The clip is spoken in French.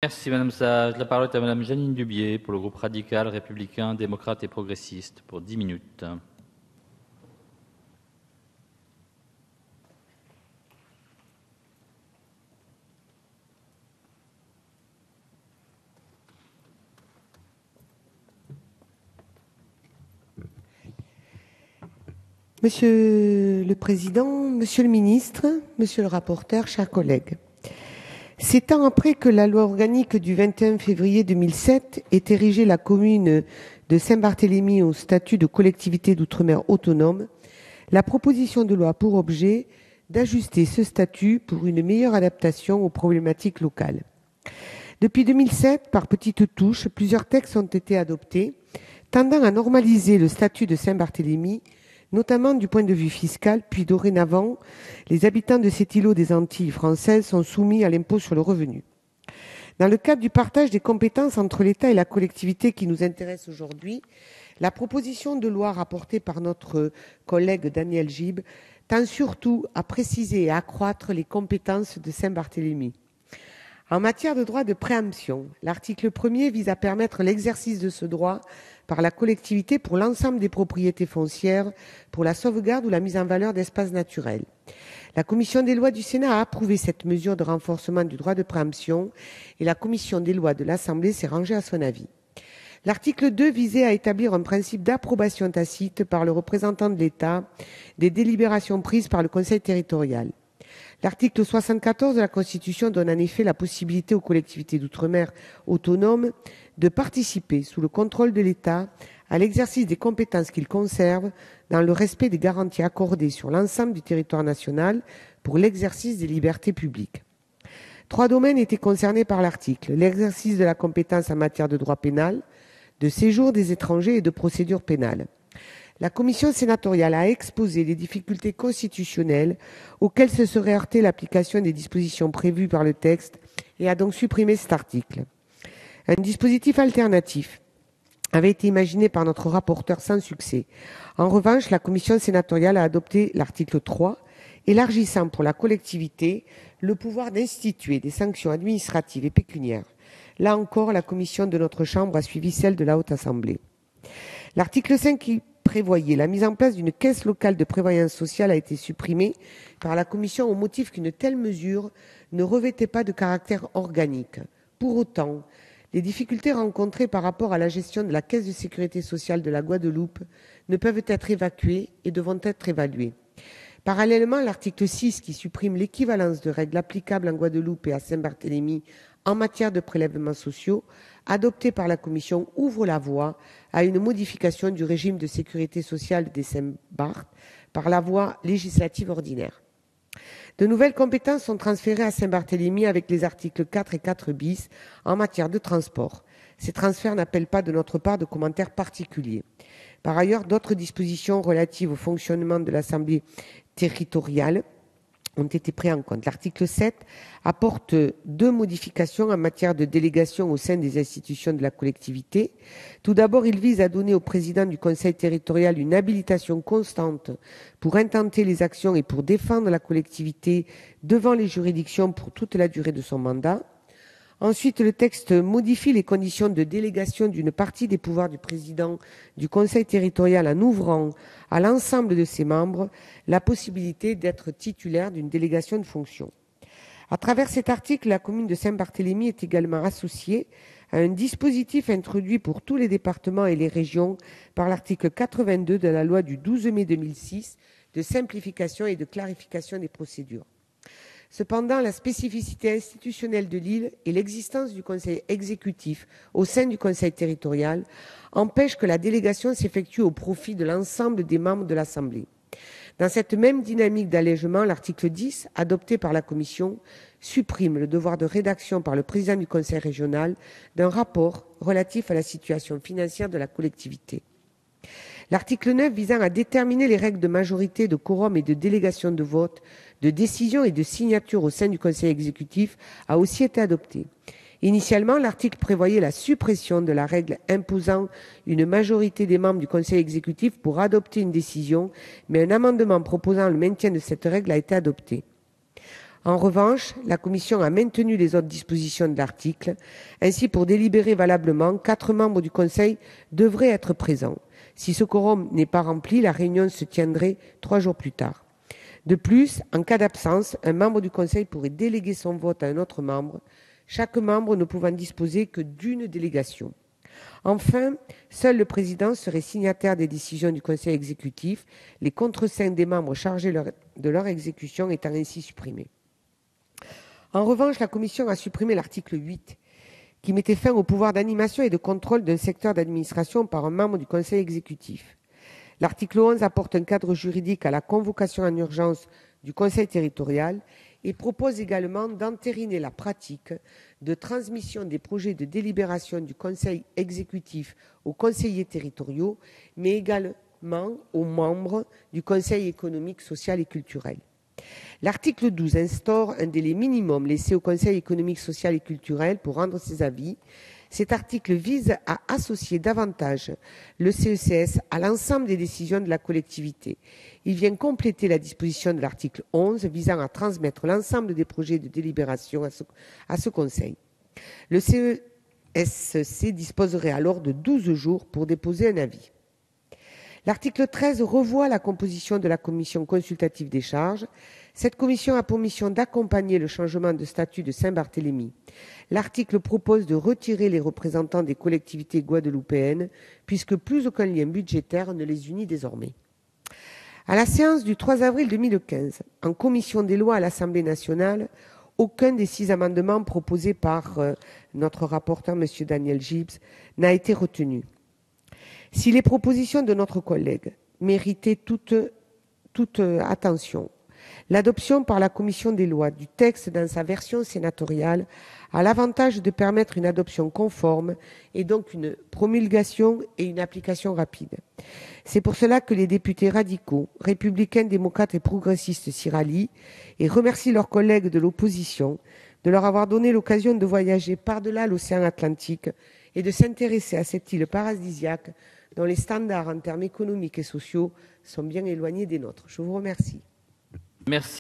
Merci Madame Sage. La parole est à Madame Jeanine Dubié pour le groupe radical, républicain, démocrate et progressiste pour 10 minutes. Monsieur le Président, Monsieur le Ministre, Monsieur le rapporteur, chers collègues. 7 ans après que la loi organique du 21 février 2007 ait érigé la commune de Saint-Barthélemy au statut de collectivité d'outre-mer autonome, la proposition de loi a pour objet d'ajuster ce statut pour une meilleure adaptation aux problématiques locales. Depuis 2007, par petites touches, plusieurs textes ont été adoptés, tendant à normaliser le statut de Saint-Barthélemy, notamment du point de vue fiscal, puis dorénavant, les habitants de cet îlot des Antilles françaises sont soumis à l'impôt sur le revenu. Dans le cadre du partage des compétences entre l'État et la collectivité qui nous intéresse aujourd'hui, la proposition de loi rapportée par notre collègue Daniel Gibes tend surtout à préciser et à accroître les compétences de Saint-Barthélemy. En matière de droit de préemption, l'article 1er vise à permettre l'exercice de ce droit par la collectivité pour l'ensemble des propriétés foncières pour la sauvegarde ou la mise en valeur d'espaces naturels. La commission des lois du Sénat a approuvé cette mesure de renforcement du droit de préemption et la commission des lois de l'Assemblée s'est rangée à son avis. L'article 2 visait à établir un principe d'approbation tacite par le représentant de l'État des délibérations prises par le Conseil territorial. L'article 74 de la Constitution donne en effet la possibilité aux collectivités d'outre-mer autonomes de participer, sous le contrôle de l'État, à l'exercice des compétences qu'ils conservent dans le respect des garanties accordées sur l'ensemble du territoire national pour l'exercice des libertés publiques. 3 domaines étaient concernés par l'article: l'exercice de la compétence en matière de droit pénal, de séjour des étrangers et de procédure pénale. La commission sénatoriale a exposé les difficultés constitutionnelles auxquelles se serait heurtée l'application des dispositions prévues par le texte et a donc supprimé cet article. Un dispositif alternatif avait été imaginé par notre rapporteur sans succès. En revanche, la commission sénatoriale a adopté l'article 3, élargissant pour la collectivité le pouvoir d'instituer des sanctions administratives et pécuniaires. Là encore, la commission de notre Chambre a suivi celle de la Haute Assemblée. L'article 5 qui prévoyait la mise en place d'une caisse locale de prévoyance sociale a été supprimé par la commission au motif qu'une telle mesure ne revêtait pas de caractère organique. Pour autant, les difficultés rencontrées par rapport à la gestion de la caisse de sécurité sociale de la Guadeloupe ne peuvent être évacuées et devront être évaluées. Parallèlement, l'article 6 qui supprime l'équivalence de règles applicables en Guadeloupe et à Saint-Barthélemy en matière de prélèvements sociaux, adopté par la Commission, ouvre la voie à une modification du régime de sécurité sociale des Saint-Barth par la voie législative ordinaire. De nouvelles compétences sont transférées à Saint-Barthélemy avec les articles 4 et 4 bis en matière de transport. Ces transferts n'appellent pas de notre part de commentaires particuliers. Par ailleurs, d'autres dispositions relatives au fonctionnement de l'Assemblée territoriale ont été pris en compte. L'article 7 apporte 2 modifications en matière de délégation au sein des institutions de la collectivité. Tout d'abord, il vise à donner au président du conseil territorial une habilitation constante pour intenter les actions et pour défendre la collectivité devant les juridictions pour toute la durée de son mandat. Ensuite, le texte modifie les conditions de délégation d'une partie des pouvoirs du président du conseil territorial en ouvrant à l'ensemble de ses membres la possibilité d'être titulaire d'une délégation de fonction. À travers cet article, la commune de Saint-Barthélemy est également associée à un dispositif introduit pour tous les départements et les régions par l'article 82 de la loi du 12 mai 2006 de simplification et de clarification des procédures. Cependant, la spécificité institutionnelle de l'île et l'existence du conseil exécutif au sein du conseil territorial empêchent que la délégation s'effectue au profit de l'ensemble des membres de l'Assemblée. Dans cette même dynamique d'allègement, l'article 10, adopté par la Commission, supprime le devoir de rédaction par le président du conseil régional d'un rapport relatif à la situation financière de la collectivité. L'article 9 visant à déterminer les règles de majorité, de quorum et de délégation de vote, de décision et de signature au sein du conseil exécutif a aussi été adopté. Initialement, l'article prévoyait la suppression de la règle imposant une majorité des membres du conseil exécutif pour adopter une décision, mais un amendement proposant le maintien de cette règle a été adopté. En revanche, la Commission a maintenu les autres dispositions de l'article. Ainsi, pour délibérer valablement, 4 membres du Conseil devraient être présents. Si ce quorum n'est pas rempli, la réunion se tiendrait 3 jours plus tard. De plus, en cas d'absence, un membre du Conseil pourrait déléguer son vote à un autre membre, chaque membre ne pouvant disposer que d'une délégation. Enfin, seul le président serait signataire des décisions du Conseil exécutif, les contreseings des membres chargés de leur exécution étant ainsi supprimés. En revanche, la Commission a supprimé l'article 8, qui mettait fin au pouvoir d'animation et de contrôle d'un secteur d'administration par un membre du Conseil exécutif. L'article 11 apporte un cadre juridique à la convocation en urgence du Conseil territorial et propose également d'entériner la pratique de transmission des projets de délibération du Conseil exécutif aux conseillers territoriaux, mais également aux membres du Conseil économique, social et culturel. L'article 12 instaure un délai minimum laissé au Conseil économique, social et culturel pour rendre ses avis. Cet article vise à associer davantage le CECS à l'ensemble des décisions de la collectivité. Il vient compléter la disposition de l'article 11 visant à transmettre l'ensemble des projets de délibération à ce Conseil. Le CESC disposerait alors de 12 jours pour déposer un avis. L'article 13 revoit la composition de la commission consultative des charges. Cette commission a pour mission d'accompagner le changement de statut de Saint-Barthélemy. L'article propose de retirer les représentants des collectivités guadeloupéennes, puisque plus aucun lien budgétaire ne les unit désormais. À la séance du 3 avril 2015, en commission des lois à l'Assemblée nationale, aucun des 6 amendements proposés par notre rapporteur, M. Daniel Gibes, n'a été retenu. Si les propositions de notre collègue méritaient toute attention, l'adoption par la commission des lois du texte dans sa version sénatoriale a l'avantage de permettre une adoption conforme et donc une promulgation et une application rapide. C'est pour cela que les députés radicaux, républicains, démocrates et progressistes s'y rallient et remercient leurs collègues de l'opposition de leur avoir donné l'occasion de voyager par-delà l'océan Atlantique et de s'intéresser à cette île paradisiaque dont les standards en termes économiques et sociaux sont bien éloignés des nôtres. Je vous remercie. Merci.